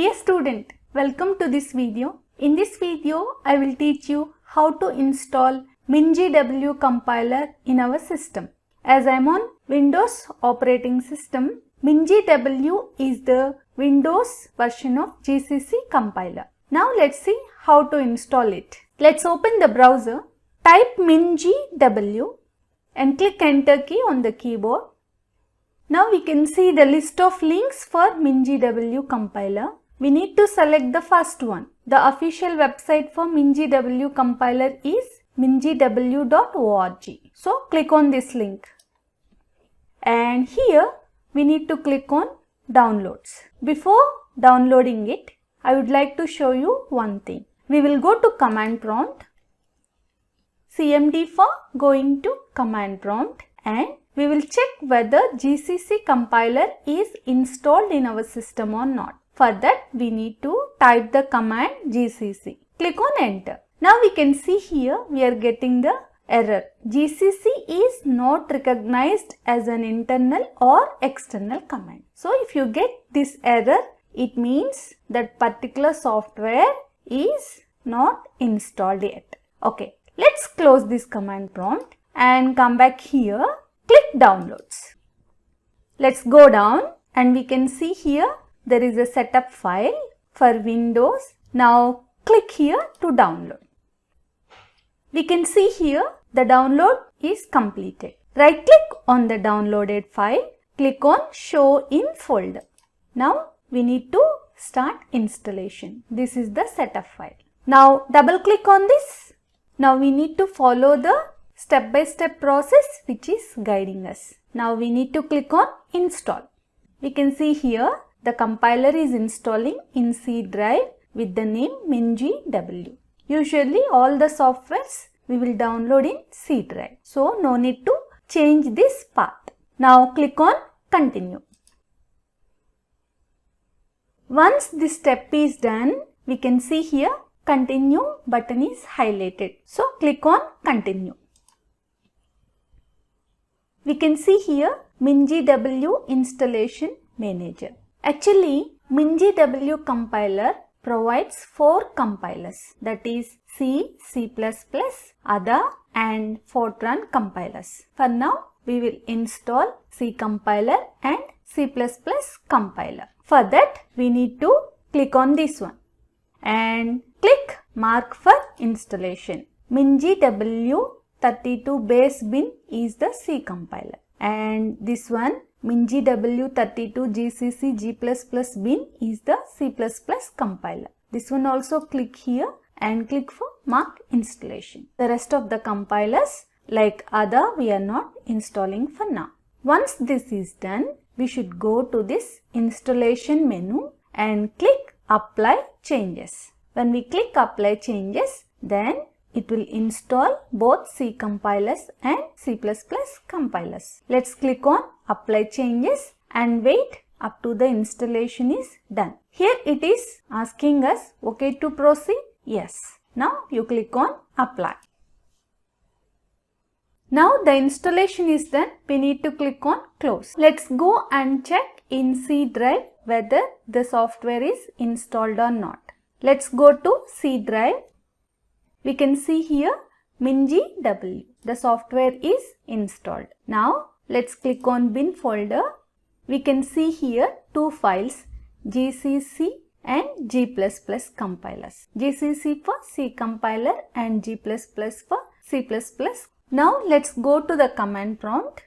Dear student, welcome to this video. In this video, I will teach you how to install MinGW compiler in our system. As I am on Windows operating system, MinGW is the Windows version of GCC compiler. Now let's see how to install it. Let's open the browser, type MinGW and click enter key on the keyboard. Now we can see the list of links for MinGW compiler. We need to select the first one. The official website for MinGW compiler is mingw.org. So click on this link. And here we need to click on downloads. Before downloading it, I would like to show you one thing. We will go to command prompt, CMD for going to command prompt, and we will check whether GCC compiler is installed in our system or not. For that, we need to type the command GCC. Click on enter. Now we can see here we are getting the error. GCC is not recognized as an internal or external command. So if you get this error, it means that particular software is not installed yet. Okay, let's close this command prompt and come back here. Click downloads. Let's go down and we can see here there is a setup file for Windows. Now click here to download. We can see here the download is completed. Right click on the downloaded file. Click on show in folder. Now we need to start installation. This is the setup file. Now double click on this. Now we need to follow the step-by-step process which is guiding us. Now we need to click on install. We can see here the compiler is installing in C drive with the name MinGW. Usually all the softwares we will download in C drive. So no need to change this path. Now click on continue. Once this step is done, we can see here continue button is highlighted. So click on continue. We can see here MinGW installation manager. Actually, MinGW compiler provides 4 compilers, that is C, C++, ADA and Fortran compilers. For now, we will install C compiler and C++ compiler. For that, we need to click on this one and click mark for installation. MinGW 32 base bin is the C compiler, and this one MinGW 32 GCC G++ bin is the C++ compiler. This one also click here and click for mark installation. The rest of the compilers like ADA we are not installing for now. Once this is done, we should go to this installation menu and click apply changes. When we click apply changes, then it will install both C compilers and C++ compilers. Let's click on apply changes and wait up to the installation is done. Here it is asking us okay to proceed. Yes. Now you click on apply. Now the installation is done. We need to click on close. Let's go and check in C drive whether the software is installed or not. Let's go to C drive. We can see here MinGW. The software is installed. Now let's click on bin folder. We can see here 2 files, GCC and G++ compilers. GCC for C compiler and G++ for C++. Now let's go to the command prompt,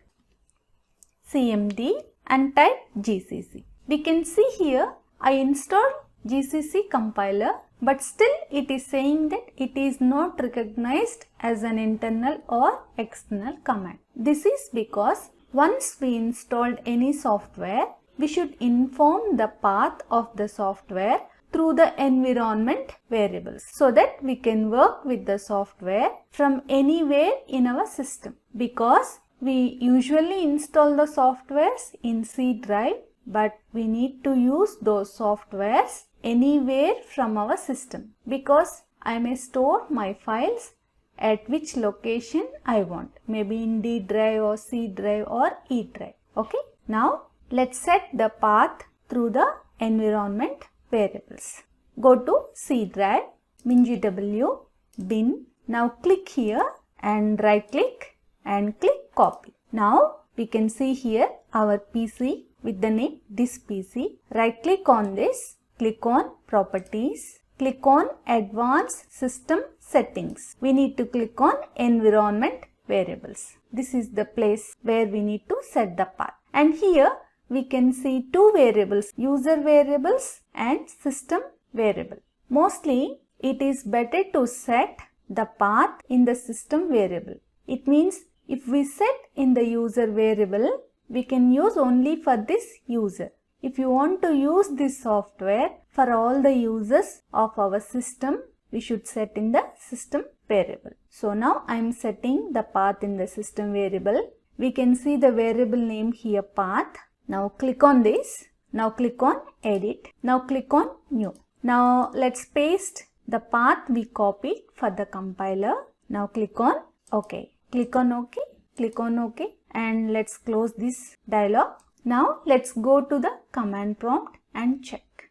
CMD, and type GCC. We can see here I installed GCC compiler, but still it is saying that it is not recognized as an internal or external command. This is because once we installed any software, we should inform the path of the software through the environment variables so that we can work with the software from anywhere in our system. Because we usually install the softwares in C drive, but we need to use those softwares anywhere from our system, because I may store my files at which location I want, maybe in D drive or C drive or E drive. Okay. Now let's set the path through the environment variables. Go to C drive, MinGW, bin. Now click here and right click and click copy. Now we can see here our PC with the name this PC. Right click on this, click on properties, click on advanced system settings. We need to click on environment variables. This is the place where we need to set the path. And here we can see two variables, user variables and system variable. Mostly it is better to set the path in the system variable. It means if we set in the user variable, we can use only for this user. If you want to use this software for all the users of our system, we should set in the system variable. So now I am setting the path in the system variable. We can see the variable name here, path. Now click on this. Now click on edit. Now click on new. Now let's paste the path we copied for the compiler. Now click on OK. Click on OK. Click on OK. And let's close this dialog. Now let's go to the command prompt and check.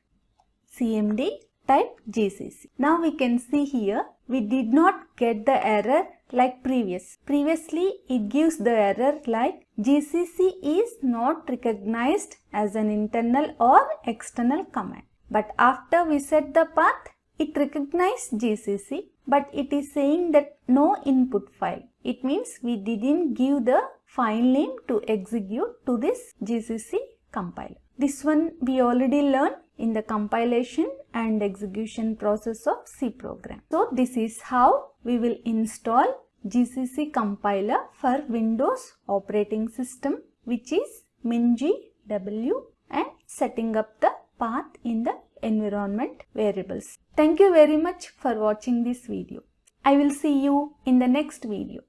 CMD, type GCC. Now we can see here we did not get the error like previous. Previously it gives the error like GCC is not recognized as an internal or external command. But after we set the path, it recognized GCC, but it is saying that no input file. It means we didn't give the file name to execute to this GCC compiler. This one we already learned in the compilation and execution process of C program. So this is how we will install GCC compiler for Windows operating system, which is MinGW, and setting up the path in the environment variables. Thank you very much for watching this video. I will see you in the next video.